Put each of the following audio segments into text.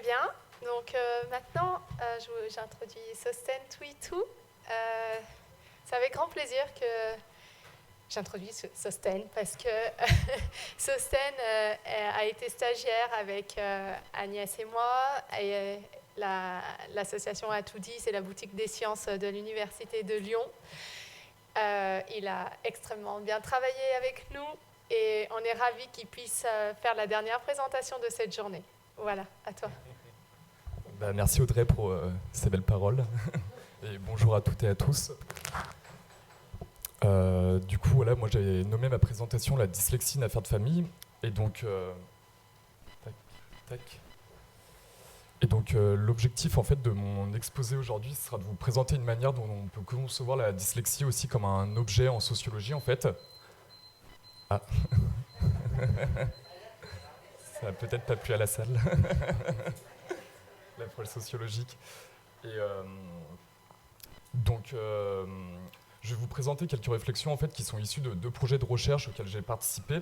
bien. Donc maintenant, j'introduis Sosten Tuitu. C'est avec grand plaisir que j'introduis Sosten parce que Sosten a été stagiaire avec Agnès et moi. Et, l'association A2D, c'est la boutique des sciences de l'Université de Lyon. Il a extrêmement bien travaillé avec nous et on est ravis qu'il puisse faire la dernière présentation de cette journée. Voilà, à toi. Merci Audrey pour ces belles paroles. Et bonjour à toutes et à tous. Du coup, voilà, moi j'ai nommé ma présentation la dyslexie, une affaire de famille. Et donc, l'objectif en fait de mon exposé aujourd'hui sera de vous présenter une manière dont on peut concevoir la dyslexie aussi comme un objet en sociologie en fait. Ah. Ça n'a peut-être pas plu à la salle. La preuve sociologique. Et je vais vous présenter quelques réflexions en fait, qui sont issues de deux projets de recherche auxquels j'ai participé.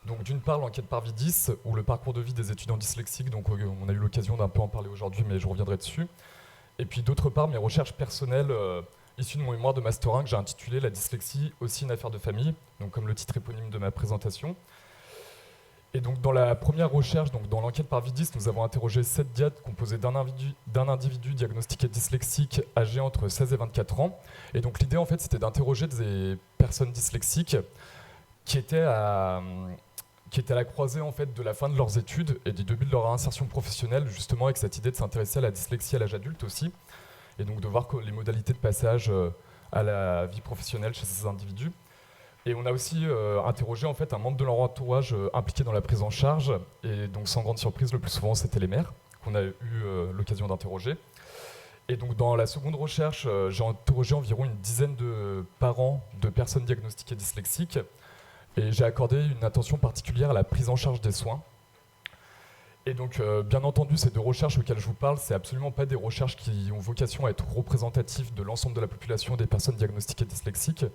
Donc, d'une part, l'enquête Parvidis, ou le parcours de vie des étudiants dyslexiques. Donc, on a eu l'occasion d'un peu en parler aujourd'hui, mais je reviendrai dessus. Et puis, d'autre part, mes recherches personnelles issues de mon mémoire de Master 1 que j'ai intitulé La dyslexie, aussi une affaire de famille, donc comme le titre éponyme de ma présentation. Et donc, dans la première recherche, donc dans l'enquête Parvidis, nous avons interrogé 7 diades composées d'un individu diagnostiqué dyslexique âgé entre 16 et 24 ans. Et donc, l'idée, en fait, c'était d'interroger des personnes dyslexiques qui étaient à la croisée en fait, de la fin de leurs études et du début de leur insertion professionnelle, justement avec cette idée de s'intéresser à la dyslexie à l'âge adulte aussi, et donc de voir les modalités de passage à la vie professionnelle chez ces individus. Et on a aussi interrogé en fait, un membre de leur entourage impliqué dans la prise en charge, et donc sans grande surprise, le plus souvent c'était les mères, qu'on a eu l'occasion d'interroger. Et donc dans la seconde recherche, j'ai interrogé environ une dizaine de parents de personnes diagnostiquées dyslexiques, et j'ai accordé une attention particulière à la prise en charge des soins. Et donc, bien entendu, ces deux recherches auxquelles je vous parle, c'est absolument pas des recherches qui ont vocation à être représentatives de l'ensemble de la population des personnes diagnostiquées dyslexiques.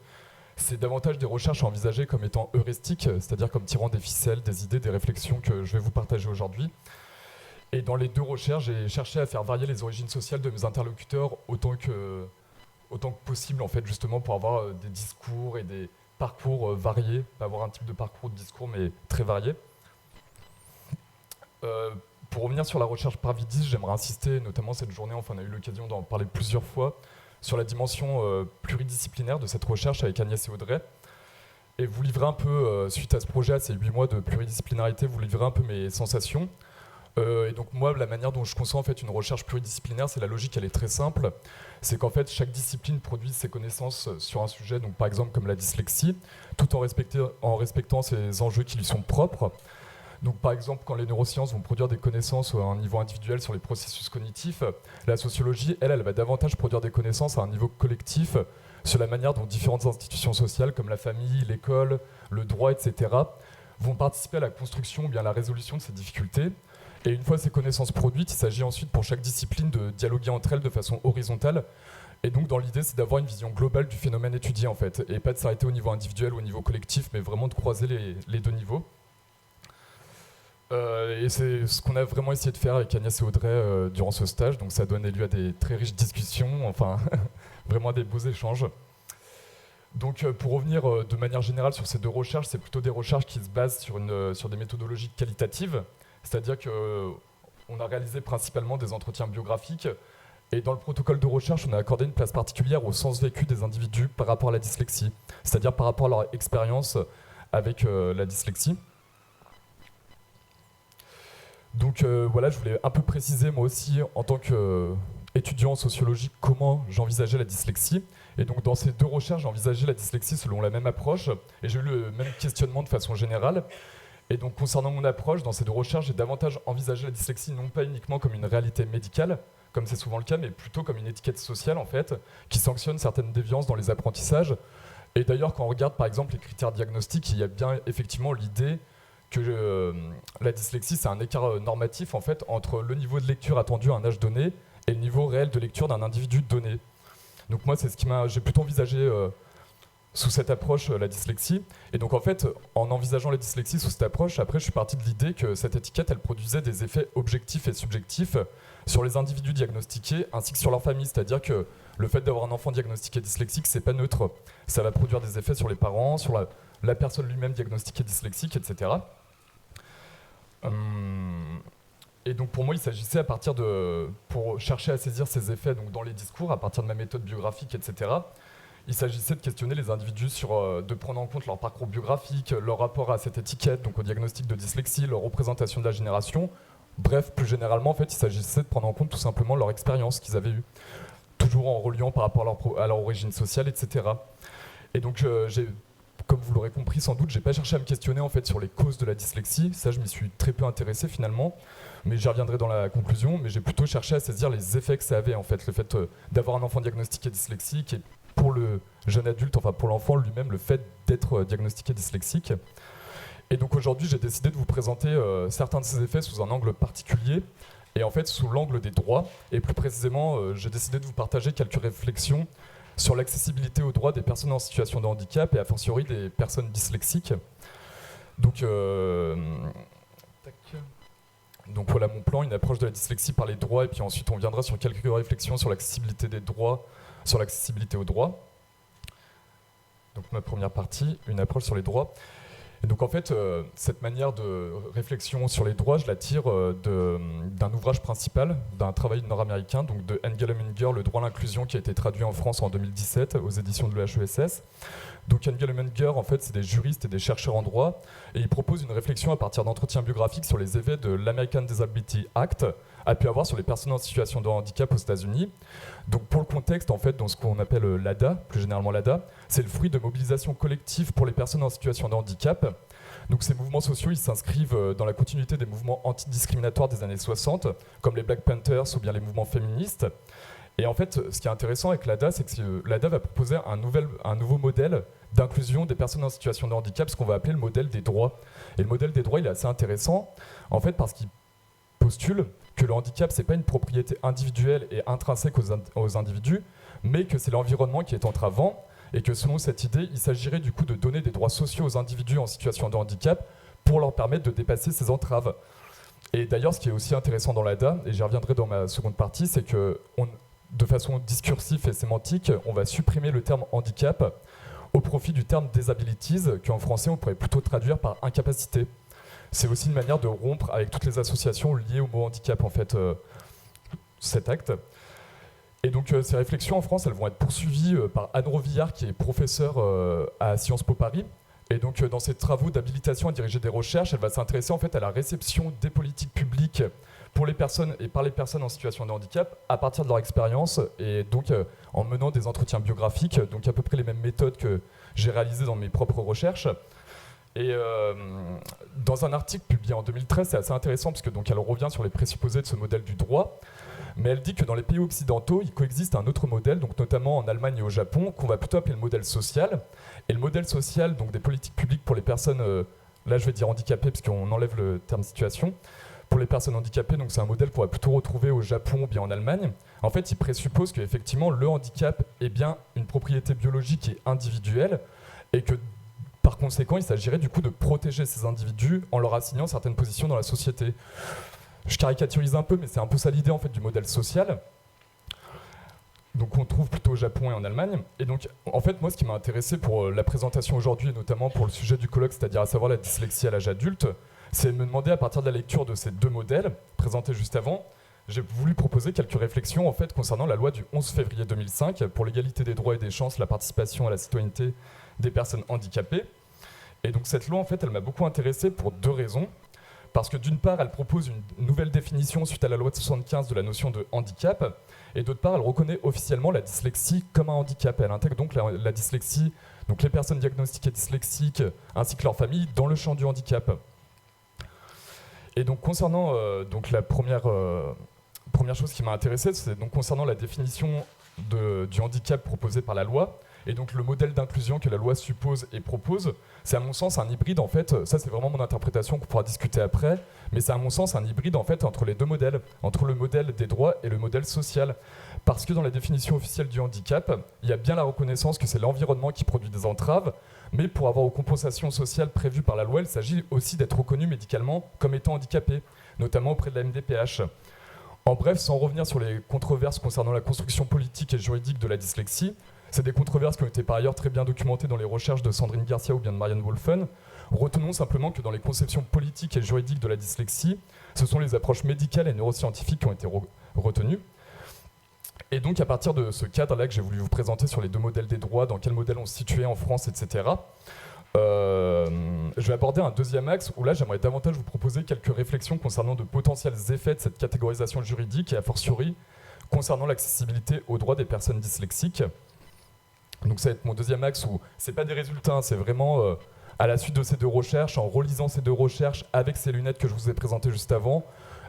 C'est davantage des recherches envisagées comme étant heuristiques, c'est-à-dire comme tirant des ficelles, des idées, des réflexions que je vais vous partager aujourd'hui. Et dans les deux recherches, j'ai cherché à faire varier les origines sociales de mes interlocuteurs autant que possible, en fait, justement, pour avoir des discours et des parcours variés, pas avoir un type de parcours de discours, mais très varié. Pour revenir sur la recherche Parvidis, j'aimerais insister, notamment cette journée, enfin on a eu l'occasion d'en parler plusieurs fois, sur la dimension pluridisciplinaire de cette recherche avec Agnès et Audrey. Et vous livrer un peu, suite à ce projet, à ces 8 mois de pluridisciplinarité, vous livrer un peu mes sensations. Et donc moi, la manière dont je conçois en fait, une recherche pluridisciplinaire, c'est la logique, elle est très simple. C'est qu'en fait, chaque discipline produit ses connaissances sur un sujet, donc par exemple comme la dyslexie, tout en respectant ses enjeux qui lui sont propres. Donc par exemple, quand les neurosciences vont produire des connaissances à un niveau individuel sur les processus cognitifs, la sociologie, elle va davantage produire des connaissances à un niveau collectif sur la manière dont différentes institutions sociales, comme la famille, l'école, le droit, etc., vont participer à la construction ou bien à la résolution de ces difficultés. Et une fois ces connaissances produites, il s'agit ensuite pour chaque discipline de dialoguer entre elles de façon horizontale. Et donc dans l'idée, c'est d'avoir une vision globale du phénomène étudié en fait, et pas de s'arrêter au niveau individuel ou au niveau collectif, mais vraiment de croiser les deux niveaux. Et c'est ce qu'on a vraiment essayé de faire avec Agnès et Audrey durant ce stage, donc ça a donné lieu à des très riches discussions, enfin vraiment des beaux échanges. Donc pour revenir de manière générale sur ces deux recherches, c'est plutôt des recherches qui se basent sur des méthodologies qualitatives, c'est-à-dire qu'on a réalisé principalement des entretiens biographiques, et dans le protocole de recherche, on a accordé une place particulière au sens vécu des individus par rapport à la dyslexie, c'est-à-dire par rapport à leur expérience avec la dyslexie. Donc voilà, je voulais un peu préciser moi aussi en tant qu'étudiant en sociologie comment j'envisageais la dyslexie. Et donc dans ces deux recherches, j'ai envisagé la dyslexie selon la même approche et j'ai eu le même questionnement de façon générale. Et donc concernant mon approche, dans ces deux recherches, j'ai davantage envisagé la dyslexie non pas uniquement comme une réalité médicale, comme c'est souvent le cas, mais plutôt comme une étiquette sociale en fait, qui sanctionne certaines déviances dans les apprentissages. Et d'ailleurs, quand on regarde par exemple les critères diagnostiques, il y a bien effectivement l'idée que la dyslexie, c'est un écart normatif en fait, entre le niveau de lecture attendu à un âge donné et le niveau réel de lecture d'un individu donné. Donc moi, c'est ce qui j'ai plutôt envisagé sous cette approche la dyslexie. Et donc en fait, en envisageant la dyslexie sous cette approche, après je suis parti de l'idée que cette étiquette, elle produisait des effets objectifs et subjectifs sur les individus diagnostiqués ainsi que sur leur famille. C'est-à-dire que le fait d'avoir un enfant diagnostiqué dyslexique, c'est pas neutre. Ça va produire des effets sur les parents, sur la personne lui-même diagnostiquée dyslexique, etc. Et donc pour moi, il s'agissait pour chercher à saisir ces effets donc dans les discours, à partir de ma méthode biographique, etc., il s'agissait de questionner les individus de prendre en compte leur parcours biographique, leur rapport à cette étiquette, donc au diagnostic de dyslexie, leur représentation de la génération. Bref, plus généralement, en fait, il s'agissait de prendre en compte tout simplement leur expérience qu'ils avaient eue, toujours en reliant par rapport à leur origine sociale, etc. Et donc, comme vous l'aurez compris sans doute, j'ai pas cherché à me questionner en fait sur les causes de la dyslexie. Ça, je m'y suis très peu intéressé finalement, mais j'y reviendrai dans la conclusion. Mais j'ai plutôt cherché à saisir les effets que ça avait en fait, le fait d'avoir un enfant diagnostiqué dyslexique et pour le jeune adulte, enfin pour l'enfant lui-même, le fait d'être diagnostiqué dyslexique. Et donc aujourd'hui, j'ai décidé de vous présenter certains de ces effets sous un angle particulier, et en fait sous l'angle des droits. Et plus précisément, j'ai décidé de vous partager quelques réflexions sur l'accessibilité aux droits des personnes en situation de handicap et a fortiori des personnes dyslexiques. Donc voilà mon plan, une approche de la dyslexie par les droits, et puis ensuite on viendra sur quelques réflexions sur l'accessibilité des droits, sur l'accessibilité aux droits. Donc ma première partie, une approche sur les droits. Et donc en fait, cette manière de réflexion sur les droits, je la tire d'un ouvrage principal, d'un travail nord-américain, donc de Engel Hunger, Le droit à l'inclusion, qui a été traduit en France en 2017 aux éditions de l'EHESS. Donc Engel Hunger, en fait, c'est des juristes et des chercheurs en droit, et ils proposent une réflexion à partir d'entretiens biographiques sur les effets de l'American Disability Act a pu avoir sur les personnes en situation de handicap aux États-Unis. Donc pour le contexte, en fait, dans ce qu'on appelle l'ADA, plus généralement l'ADA, c'est le fruit de mobilisations collectives pour les personnes en situation de handicap. Donc ces mouvements sociaux, ils s'inscrivent dans la continuité des mouvements antidiscriminatoires des années 60, comme les Black Panthers ou bien les mouvements féministes. Et en fait, ce qui est intéressant avec l'ADA, c'est que l'ADA va proposer un nouveau modèle d'inclusion des personnes en situation de handicap, ce qu'on va appeler le modèle des droits. Et le modèle des droits, il est assez intéressant, en fait, parce qu'il postule que le handicap, c'est pas une propriété individuelle et intrinsèque aux individus, mais que c'est l'environnement qui est entravant, et que selon cette idée, il s'agirait du coup de donner des droits sociaux aux individus en situation de handicap pour leur permettre de dépasser ces entraves. Et d'ailleurs, ce qui est aussi intéressant dans l'ADA, et j'y reviendrai dans ma seconde partie, c'est que de façon discursive et sémantique, on va supprimer le terme handicap au profit du terme disabilities, qu'en français on pourrait plutôt traduire par incapacité. C'est aussi une manière de rompre avec toutes les associations liées au mot handicap, en fait, cet acte. Et donc ces réflexions en France, elles vont être poursuivies par Anne Rovillard, qui est professeure à Sciences Po Paris. Et donc dans ses travaux d'habilitation à diriger des recherches, elle va s'intéresser en fait à la réception des politiques publiques pour les personnes et par les personnes en situation de handicap à partir de leur expérience, et donc en menant des entretiens biographiques, donc à peu près les mêmes méthodes que j'ai réalisées dans mes propres recherches. Et dans un article publié en 2013, c'est assez intéressant parce que donc elle revient sur les présupposés de ce modèle du droit, mais elle dit que dans les pays occidentaux, il coexiste un autre modèle, donc notamment en Allemagne et au Japon, qu'on va plutôt appeler le modèle social. Et le modèle social, donc des politiques publiques pour les personnes, là je vais dire handicapées parce qu'on enlève le terme situation, pour les personnes handicapées, donc c'est un modèle qu'on va plutôt retrouver au Japon ou bien en Allemagne. En fait, il présuppose qu'effectivement le handicap est bien une propriété biologique et individuelle, et que par conséquent, il s'agirait du coup de protéger ces individus en leur assignant certaines positions dans la société. Je caricaturise un peu, mais c'est un peu ça l'idée en fait du modèle social. Donc on trouve plutôt au Japon et en Allemagne. Et donc en fait, moi, ce qui m'a intéressé pour la présentation aujourd'hui, et notamment pour le sujet du colloque, c'est-à-dire à savoir la dyslexie à l'âge adulte, c'est de me demander à partir de la lecture de ces deux modèles présentés juste avant, j'ai voulu proposer quelques réflexions en fait concernant la loi du 11 février 2005 pour l'égalité des droits et des chances, la participation à la citoyenneté des personnes handicapées. Et donc cette loi, en fait, elle m'a beaucoup intéressé pour deux raisons. Parce que d'une part, elle propose une nouvelle définition suite à la loi de 75 de la notion de handicap, et d'autre part, elle reconnaît officiellement la dyslexie comme un handicap. Elle intègre donc la dyslexie, donc les personnes diagnostiquées dyslexiques ainsi que leurs familles dans le champ du handicap. Et donc concernant donc la première chose qui m'a intéressé, c'est donc concernant la définition du handicap proposée par la loi. Et donc le modèle d'inclusion que la loi suppose et propose, c'est à mon sens un hybride en fait, ça c'est vraiment mon interprétation qu'on pourra discuter après, mais c'est à mon sens un hybride en fait entre les deux modèles, entre le modèle des droits et le modèle social. Parce que dans la définition officielle du handicap, il y a bien la reconnaissance que c'est l'environnement qui produit des entraves, mais pour avoir aux compensations sociales prévues par la loi, il s'agit aussi d'être reconnu médicalement comme étant handicapé, notamment auprès de la MDPH. En bref, sans revenir sur les controverses concernant la construction politique et juridique de la dyslexie, c'est des controverses qui ont été par ailleurs très bien documentées dans les recherches de Sandrine Garcia ou bien de Marianne Wolfen. Retenons simplement que dans les conceptions politiques et juridiques de la dyslexie, ce sont les approches médicales et neuroscientifiques qui ont été retenues. Et donc à partir de ce cadre-là que j'ai voulu vous présenter sur les deux modèles des droits, dans quel modèle on se situait en France, etc., je vais aborder un deuxième axe où là j'aimerais davantage vous proposer quelques réflexions concernant de potentiels effets de cette catégorisation juridique et a fortiori concernant l'accessibilité aux droits des personnes dyslexiques. Donc ça va être mon deuxième axe où c'est pas des résultats, c'est vraiment à la suite de ces deux recherches, en relisant ces deux recherches avec ces lunettes que je vous ai présentées juste avant,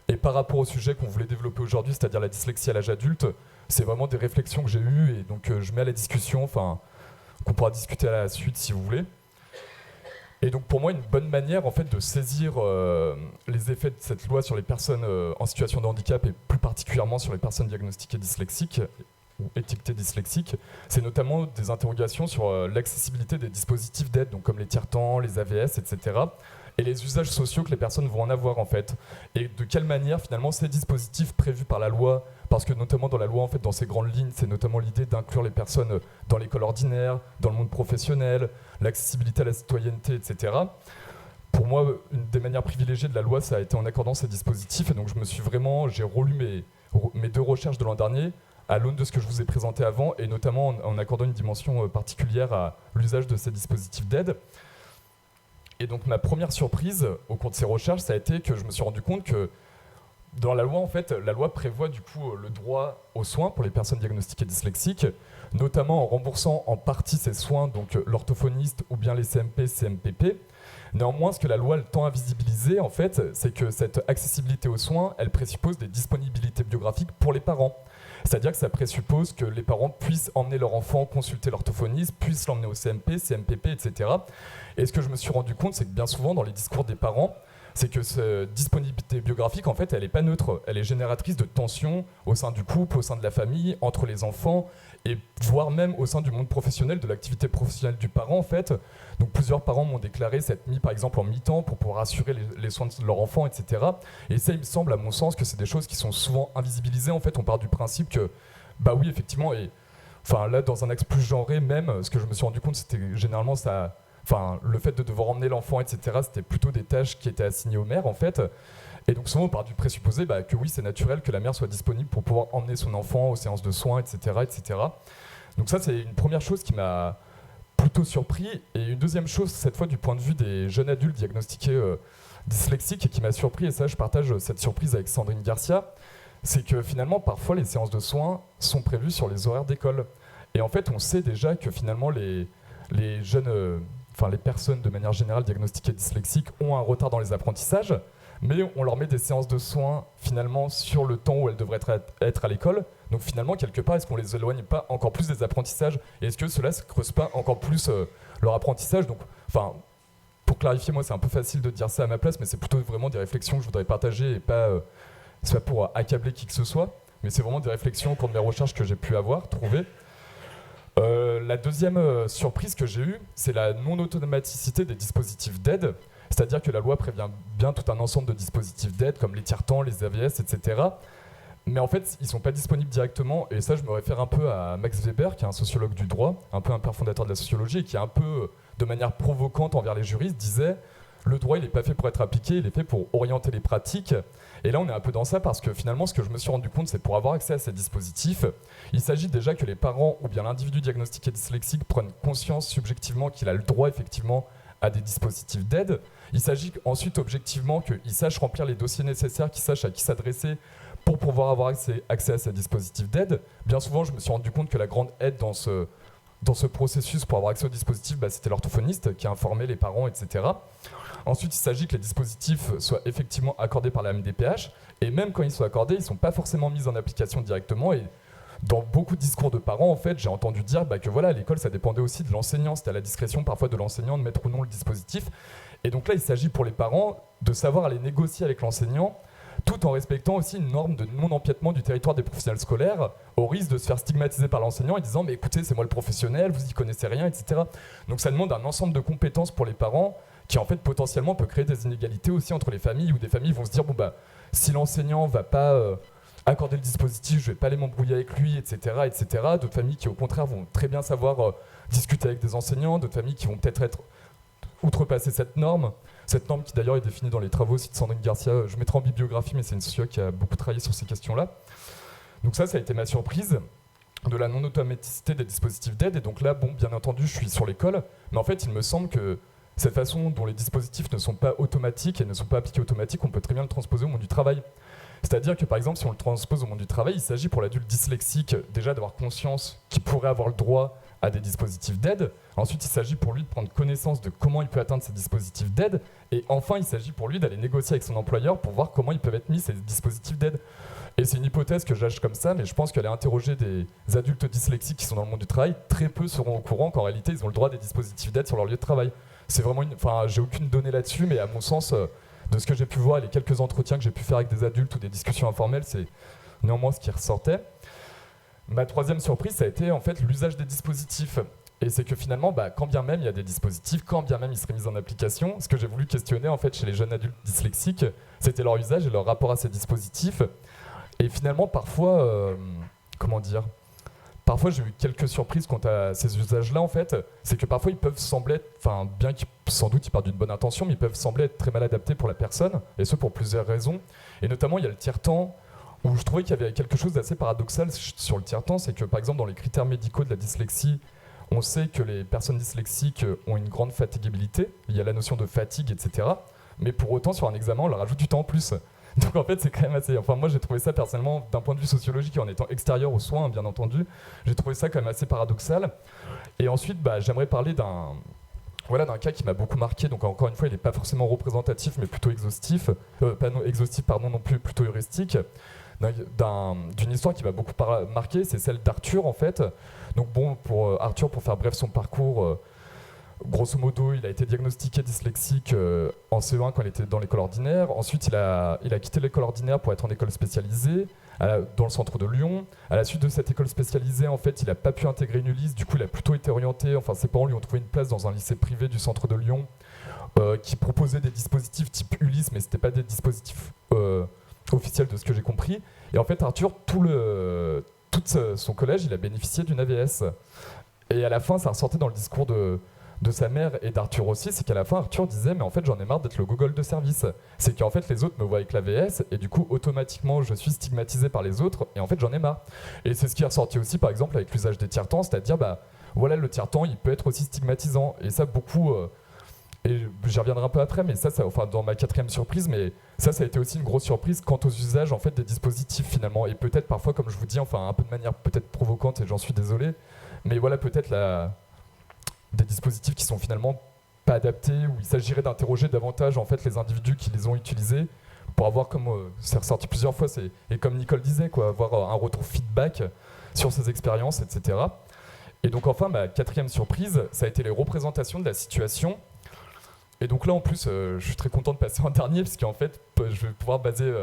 et par rapport au sujet qu'on voulait développer aujourd'hui, c'est-à-dire la dyslexie à l'âge adulte, c'est vraiment des réflexions que j'ai eues et donc je mets à la discussion, enfin qu'on pourra discuter à la suite si vous voulez. Et donc pour moi, une bonne manière en fait, de saisir les effets de cette loi sur les personnes en situation de handicap et plus particulièrement sur les personnes diagnostiquées dyslexiques ou étiquetées dyslexiques, c'est notamment des interrogations sur l'accessibilité des dispositifs d'aide, donc comme les tiers-temps, les AVS, etc., et les usages sociaux que les personnes vont en avoir en fait. Et de quelle manière finalement ces dispositifs prévus par la loi, parce que notamment dans la loi en fait, dans ses grandes lignes, c'est notamment l'idée d'inclure les personnes dans l'école ordinaire, dans le monde professionnel, l'accessibilité à la citoyenneté, etc. Pour moi, une des manières privilégiées de la loi, ça a été en accordant ces dispositifs, et donc j'ai relu mes deux recherches de l'an dernier à l'aune de ce que je vous ai présenté avant, et notamment en accordant une dimension particulière à l'usage de ces dispositifs d'aide. Et donc ma première surprise au cours de ces recherches, ça a été que je me suis rendu compte que dans la loi, en fait, la loi prévoit du coup le droit aux soins pour les personnes diagnostiquées dyslexiques, notamment en remboursant en partie ces soins, donc l'orthophoniste ou bien les CMP, CMPP. Néanmoins, ce que la loi tend à visibiliser, en fait, c'est que cette accessibilité aux soins, elle présuppose des disponibilités biographiques pour les parents. C'est-à-dire que ça présuppose que les parents puissent emmener leur enfant consulter l'orthophoniste, puissent l'emmener au CMP, CMPP, etc. Et ce que je me suis rendu compte, c'est que bien souvent, dans les discours des parents, c'est que cette disponibilité biographique, en fait, elle n'est pas neutre. Elle est génératrice de tensions au sein du couple, au sein de la famille, entre les enfants, et voire même au sein du monde professionnel, de l'activité professionnelle du parent, en fait. Donc plusieurs parents m'ont déclaré s'être mis, par exemple, en mi-temps pour pouvoir assurer les soins de leur enfant, etc. Et ça, il me semble, à mon sens, que c'est des choses qui sont souvent invisibilisées. En fait, on part du principe que, bah oui, effectivement, et enfin là, dans un axe plus genré même, ce que je me suis rendu compte, c'était généralement ça... Enfin, le fait de devoir emmener l'enfant, etc., c'était plutôt des tâches qui étaient assignées aux mères, en fait. Et donc souvent, on part du présupposé que oui, c'est naturel que la mère soit disponible pour pouvoir emmener son enfant aux séances de soins, etc., etc. Donc ça, c'est une première chose qui m'a plutôt surpris. Et une deuxième chose, cette fois du point de vue des jeunes adultes diagnostiqués dyslexiques, et qui m'a surpris, et ça, je partage cette surprise avec Sandrine Garcia, c'est que finalement, parfois, les séances de soins sont prévues sur les horaires d'école. Et en fait, on sait déjà que finalement, les jeunes... les personnes de manière générale diagnostiquées dyslexiques ont un retard dans les apprentissages, mais on leur met des séances de soins finalement sur le temps où elles devraient être à l'école. Donc finalement, quelque part, est-ce qu'on les éloigne pas encore plus des apprentissages? Et est-ce que cela ne creuse pas encore plus leur apprentissage? Donc, pour clarifier, moi c'est un peu facile de dire ça à ma place, mais c'est plutôt vraiment des réflexions que je voudrais partager et pas pour accabler qui que ce soit, mais c'est vraiment des réflexions au cours de mes recherches que j'ai pu trouver. La deuxième surprise que j'ai eue, c'est la non-automaticité des dispositifs d'aide, c'est-à-dire que la loi prévient bien tout un ensemble de dispositifs d'aide, comme les tiers-temps, les AVS, etc. Mais en fait, ils ne sont pas disponibles directement, et ça, je me réfère un peu à Max Weber, qui est un sociologue du droit, un peu un père fondateur de la sociologie, et qui, un peu de manière provocante envers les juristes, disait « Le droit, il n'est pas fait pour être appliqué, il est fait pour orienter les pratiques ». Et là, on est un peu dans ça parce que finalement, ce que je me suis rendu compte, c'est pour avoir accès à ces dispositifs, il s'agit déjà que les parents ou bien l'individu diagnostiqué dyslexique prennent conscience subjectivement qu'il a le droit effectivement à des dispositifs d'aide. Il s'agit ensuite objectivement qu'il sache remplir les dossiers nécessaires, qu'il sache à qui s'adresser pour pouvoir avoir accès à ces dispositifs d'aide. Bien souvent, je me suis rendu compte que la grande aide dans ce processus pour avoir accès aux dispositifs, c'était l'orthophoniste qui informait les parents, etc. Ensuite, il s'agit que les dispositifs soient effectivement accordés par la MDPH, et même quand ils sont accordés, ils ne sont pas forcément mis en application directement, et dans beaucoup de discours de parents, en fait, j'ai entendu dire que voilà, à l'école, ça dépendait aussi de l'enseignant. C'était à la discrétion parfois de l'enseignant de mettre ou non le dispositif. Et donc là, il s'agit pour les parents de savoir aller négocier avec l'enseignant, tout en respectant aussi une norme de non-empiètement du territoire des professionnels scolaires, au risque de se faire stigmatiser par l'enseignant en disant « mais écoutez, c'est moi le professionnel, vous y connaissez rien, etc. » Donc ça demande un ensemble de compétences pour les parents qui, en fait, potentiellement peut créer des inégalités aussi entre les familles, où des familles vont se dire « bon, bah, si l'enseignant va pas... accorder le dispositif, je vais pas aller m'embrouiller avec lui, etc., etc. » D'autres familles qui, au contraire, vont très bien savoir discuter avec des enseignants, d'autres familles qui vont peut-être être outrepasser cette norme qui d'ailleurs est définie dans les travaux aussi de Sandrine Garcia. Je mettrai en bibliographie, mais c'est une sociologue qui a beaucoup travaillé sur ces questions-là. Donc ça a été ma surprise de la non-automaticité des dispositifs d'aide. Et donc là, bon, bien entendu, je suis sur l'école, mais en fait, il me semble que cette façon dont les dispositifs ne sont pas automatiques et ne sont pas appliqués automatiques, on peut très bien le transposer au monde du travail. C'est-à-dire que par exemple, si on le transpose au monde du travail, il s'agit pour l'adulte dyslexique déjà d'avoir conscience qu'il pourrait avoir le droit à des dispositifs d'aide. Ensuite, il s'agit pour lui de prendre connaissance de comment il peut atteindre ces dispositifs d'aide. Et enfin, il s'agit pour lui d'aller négocier avec son employeur pour voir comment ils peuvent être mis, ces dispositifs d'aide. Et c'est une hypothèse que j'âge comme ça, mais je pense qu'aller interroger des adultes dyslexiques qui sont dans le monde du travail, très peu seront au courant qu'en réalité, ils ont le droit à des dispositifs d'aide sur leur lieu de travail. C'est vraiment j'ai aucune donnée là-dessus, mais à mon sens, de ce que j'ai pu voir et les quelques entretiens que j'ai pu faire avec des adultes ou des discussions informelles, c'est néanmoins ce qui ressortait. Ma troisième surprise, ça a été en fait l'usage des dispositifs. Et c'est que finalement, quand bien même il y a des dispositifs, quand bien même ils seraient mis en application, ce que j'ai voulu questionner en fait chez les jeunes adultes dyslexiques, c'était leur usage et leur rapport à ces dispositifs. Et finalement, parfois, parfois j'ai eu quelques surprises quant à ces usages-là en fait. C'est que parfois ils peuvent sembler être, bien qu'ils sans doute ils partent d'une bonne intention, mais ils peuvent sembler être très mal adaptés pour la personne, et ce pour plusieurs raisons. Et notamment, il y a le tiers-temps, où je trouvais qu'il y avait quelque chose d'assez paradoxal sur le tiers-temps, c'est que par exemple dans les critères médicaux de la dyslexie, on sait que les personnes dyslexiques ont une grande fatigabilité, il y a la notion de fatigue, etc. Mais pour autant, sur un examen, on leur ajoute du temps en plus. Donc en fait, c'est quand même assez... moi j'ai trouvé ça personnellement, d'un point de vue sociologique et en étant extérieur aux soins, bien entendu, j'ai trouvé ça quand même assez paradoxal. Et ensuite, j'aimerais parler d'un cas qui m'a beaucoup marqué. Donc encore une fois, il n'est pas forcément représentatif, mais plutôt exhaustif. Non plus, plutôt heuristique. D'une histoire qui m'a beaucoup marqué, c'est celle d'Arthur en fait. Donc bon, pour Arthur, pour faire bref son parcours, grosso modo, il a été diagnostiqué dyslexique en CE1 quand il était dans l'école ordinaire. Ensuite, il a quitté l'école ordinaire pour être en école spécialisée dans le centre de Lyon. À la suite de cette école spécialisée, en fait, il n'a pas pu intégrer une Ulysse. Du coup, il a plutôt été orienté. Enfin, ses parents lui ont trouvé une place dans un lycée privé du centre de Lyon qui proposait des dispositifs type Ulysse, mais c'était pas des dispositifs officiels de ce que j'ai compris. Et en fait, Arthur, tout son collège, il a bénéficié d'une AVS. Et à la fin, ça ressortait dans le discours de sa mère et d'Arthur aussi, c'est qu'à la fin, Arthur disait « mais en fait, j'en ai marre d'être le Google de service ». C'est qu'en fait, les autres me voient avec l'AVS et du coup, automatiquement, je suis stigmatisé par les autres et en fait, j'en ai marre. Et c'est ce qui est ressorti aussi, par exemple, avec l'usage des tiers-temps, c'est-à-dire, voilà, le tiers-temps, il peut être aussi stigmatisant. Et ça, beaucoup... et j'y reviendrai un peu après, mais ça, dans ma quatrième surprise, mais ça a été aussi une grosse surprise quant aux usages en fait, des dispositifs finalement. Et peut-être parfois, comme je vous dis, un peu de manière peut-être provocante, et j'en suis désolé, mais voilà, peut-être des dispositifs qui sont finalement pas adaptés, où il s'agirait d'interroger davantage en fait, les individus qui les ont utilisés, pour avoir, comme c'est ressorti plusieurs fois, et comme Nicole disait, avoir un retour feedback sur ces expériences, etc. Et donc enfin, ma quatrième surprise, ça a été les représentations de la situation. Et donc là, en plus, je suis très content de passer en dernier, parce qu'en fait, je vais pouvoir baser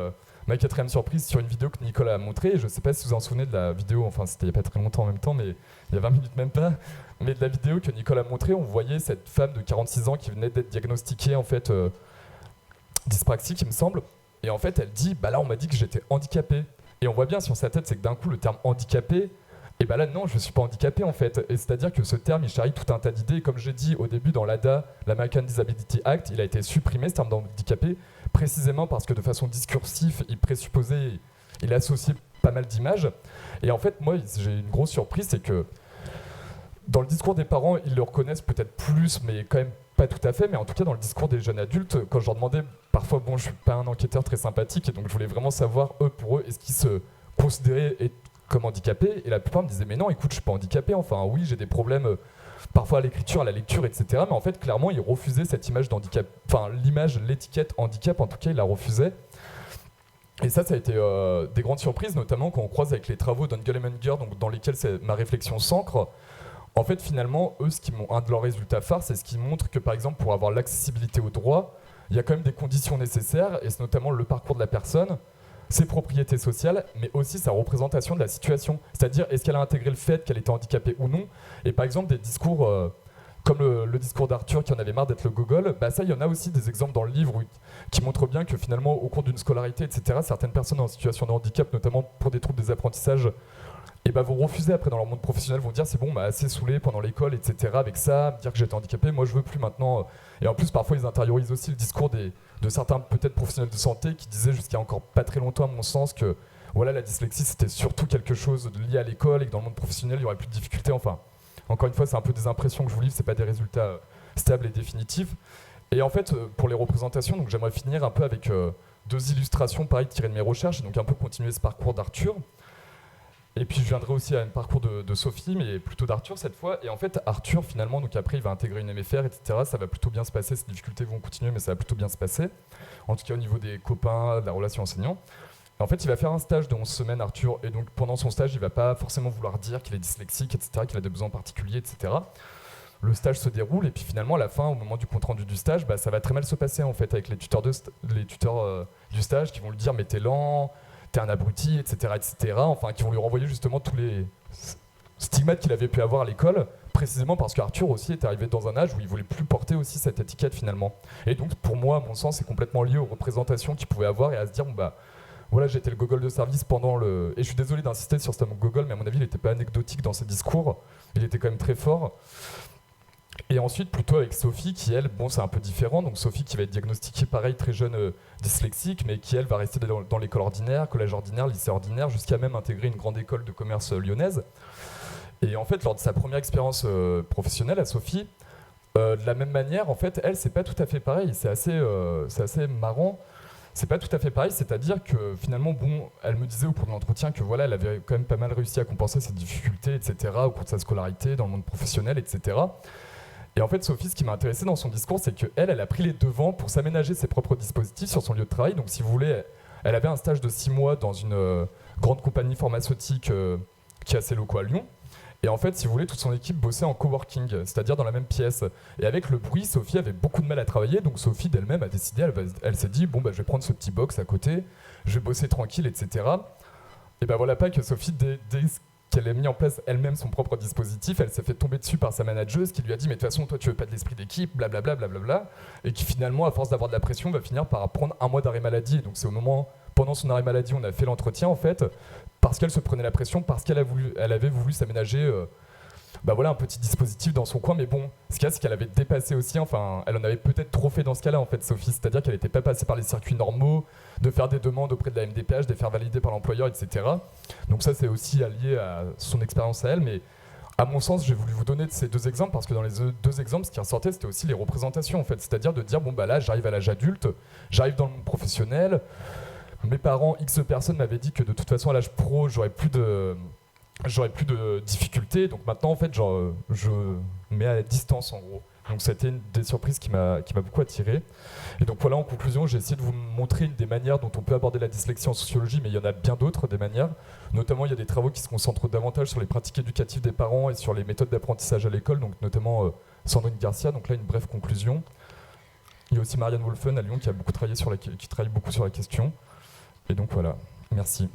ma quatrième surprise sur une vidéo que Nicole a montrée. Et je ne sais pas si vous vous en souvenez de la vidéo, c'était il n'y a pas très longtemps en même temps, mais il y a 20 minutes même pas. Mais de la vidéo que Nicole a montrée, on voyait cette femme de 46 ans qui venait d'être diagnostiquée, en fait, dyspraxique, il me semble. Et en fait, elle dit, là, on m'a dit que j'étais handicapée. Et on voit bien sur sa tête, c'est que d'un coup, le terme handicapé, et là, non, je ne suis pas handicapé en fait. Et c'est-à-dire que ce terme, il charrie tout un tas d'idées. Comme j'ai dit au début, dans l'ADA, l'American Disability Act, il a été supprimé, ce terme d'handicapé, précisément parce que de façon discursive, il associait pas mal d'images. Et en fait, moi, j'ai une grosse surprise, c'est que dans le discours des parents, ils le reconnaissent peut-être plus, mais quand même pas tout à fait. Mais en tout cas, dans le discours des jeunes adultes, quand je leur demandais, parfois, je ne suis pas un enquêteur très sympathique, et donc je voulais vraiment savoir, pour eux, est-ce qu'ils se considéraient comme handicapé, et la plupart me disaient mais non, écoute, je suis pas handicapé, oui, j'ai des problèmes parfois à l'écriture, à la lecture, etc. Mais en fait, clairement, ils refusaient cette image d'handicap, l'étiquette handicap, en tout cas, ils la refusaient. Et ça a été des grandes surprises, notamment quand on croise avec les travaux d'Engel et Munger, donc dans lesquels ma réflexion s'ancre. En fait, finalement, eux, un de leurs résultats phares, c'est ce qui montre que, par exemple, pour avoir l'accessibilité au droit, il y a quand même des conditions nécessaires, et c'est notamment le parcours de la personne, ses propriétés sociales, mais aussi sa représentation de la situation. C'est-à-dire, est-ce qu'elle a intégré le fait qu'elle était handicapée ou non. Et par exemple, des discours comme le discours d'Arthur qui en avait marre d'être le gogol, bah ça, il y en a aussi des exemples dans le livre qui montrent bien que finalement, au cours d'une scolarité, etc., certaines personnes en situation de handicap, notamment pour des troubles des apprentissages, et bah vont refuser après dans leur monde professionnel, vont dire c'est bon, assez saoulé pendant l'école, etc. avec ça, me dire que j'étais handicapé, moi je veux plus maintenant. Et en plus, parfois, ils intériorisent aussi le discours de certains peut-être professionnels de santé qui disaient jusqu'à encore pas très longtemps, à mon sens, que voilà, la dyslexie c'était surtout quelque chose de lié à l'école et que dans le monde professionnel il y aurait plus de difficultés. Enfin, encore une fois, c'est un peu des impressions que je vous livre, c'est pas des résultats stables et définitifs. Et en fait, pour les représentations, donc j'aimerais finir un peu avec deux illustrations pareil tirées de mes recherches, et donc un peu continuer ce parcours d'Arthur. Et puis je viendrai aussi à un parcours de Sophie, mais plutôt d'Arthur cette fois. Et en fait, Arthur, finalement, donc après, il va intégrer une MFR, etc. Ça va plutôt bien se passer. Ces difficultés vont continuer, mais ça va plutôt bien se passer. En tout cas, au niveau des copains, de la relation enseignant. Et en fait, il va faire un stage de 11 semaines, Arthur. Et donc, pendant son stage, il ne va pas forcément vouloir dire qu'il est dyslexique, etc., qu'il a des besoins particuliers, etc. Le stage se déroule, et puis finalement, à la fin, au moment du compte-rendu du stage, bah, ça va très mal se passer, en fait, avec les tuteurs du stage qui vont lui dire « mais t'es lent ». T'es un abruti, etc., etc. Enfin, qui vont lui renvoyer justement tous les stigmates qu'il avait pu avoir à l'école, précisément parce qu'Arthur aussi est arrivé dans un âge où il voulait plus porter aussi cette étiquette finalement. Et donc, pour moi, à mon sens, c'est complètement lié aux représentations qu'il pouvait avoir et à se dire, bon, bah, voilà, j'étais le gogol de service pendant le... Et je suis désolé d'insister sur ce mot gogol, mais à mon avis, il n'était pas anecdotique dans ses discours. Il était quand même très fort. Et ensuite, plutôt avec Sophie, qui elle, bon, c'est un peu différent. Donc Sophie qui va être diagnostiquée, pareil, très jeune dyslexique, mais qui elle va rester dans l'école ordinaire, collège ordinaire, lycée ordinaire, jusqu'à même intégrer une grande école de commerce lyonnaise. Et en fait, lors de sa première expérience professionnelle à Sophie, de la même manière, en fait, elle, c'est pas tout à fait pareil. C'est assez marrant. C'est pas tout à fait pareil, c'est-à-dire que finalement, bon, elle me disait au cours de l'entretien que voilà, elle avait quand même pas mal réussi à compenser ses difficultés, etc., au cours de sa scolarité, dans le monde professionnel, etc. Et en fait, Sophie, ce qui m'a intéressé dans son discours, c'est qu'elle a pris les devants pour s'aménager ses propres dispositifs sur son lieu de travail. Donc, si vous voulez, elle avait un stage de 6 mois dans une grande compagnie pharmaceutique qui a ses locaux à Lyon. Et en fait, si vous voulez, toute son équipe bossait en coworking, c'est-à-dire dans la même pièce. Et avec le bruit, Sophie avait beaucoup de mal à travailler. Donc, Sophie, d'elle-même, a décidé, elle s'est dit, bon, bah, je vais prendre ce petit box à côté, je vais bosser tranquille, etc. Et ben voilà pas que Sophie, dès qu'elle a mis en place elle-même son propre dispositif, elle s'est fait tomber dessus par sa manageuse qui lui a dit mais de toute façon toi tu veux pas de l'esprit d'équipe, blablabla, blablabla, et qui finalement à force d'avoir de la pression va finir par prendre 1 mois d'arrêt maladie. Et donc c'est au moment, pendant son arrêt maladie, on a fait l'entretien en fait, parce qu'elle se prenait la pression, parce qu'elle avait voulu s'aménager bah voilà, un petit dispositif dans son coin, mais bon, ce qu'il y a, c'est qu'elle avait dépassé aussi, enfin, elle en avait peut-être trop fait dans ce cas-là, en fait, Sophie, c'est-à-dire qu'elle n'était pas passée par les circuits normaux, de faire des demandes auprès de la MDPH, de les faire valider par l'employeur, etc. Donc ça, c'est aussi lié à son expérience à elle, mais à mon sens, j'ai voulu vous donner ces 2 exemples, parce que dans les 2 exemples, ce qui ressortait, c'était aussi les représentations, en fait, c'est-à-dire de dire, bon, bah là, j'arrive à l'âge adulte, j'arrive dans le monde professionnel, mes parents, X personnes m'avaient dit que de toute façon, à l'âge pro, j'aurais plus de difficultés, donc maintenant en fait je mets à distance en gros. Donc c'était une des surprises qui m'a beaucoup attiré. Et donc voilà, en conclusion, j'ai essayé de vous montrer une des manières dont on peut aborder la dyslexie en sociologie, mais il y en a bien d'autres des manières. Notamment il y a des travaux qui se concentrent davantage sur les pratiques éducatives des parents et sur les méthodes d'apprentissage à l'école, donc notamment Sandrine Garcia. Donc là une brève conclusion. Il y a aussi Marianne Wolfen à Lyon qui a beaucoup travaillé qui travaille beaucoup sur la question. Et donc voilà, merci.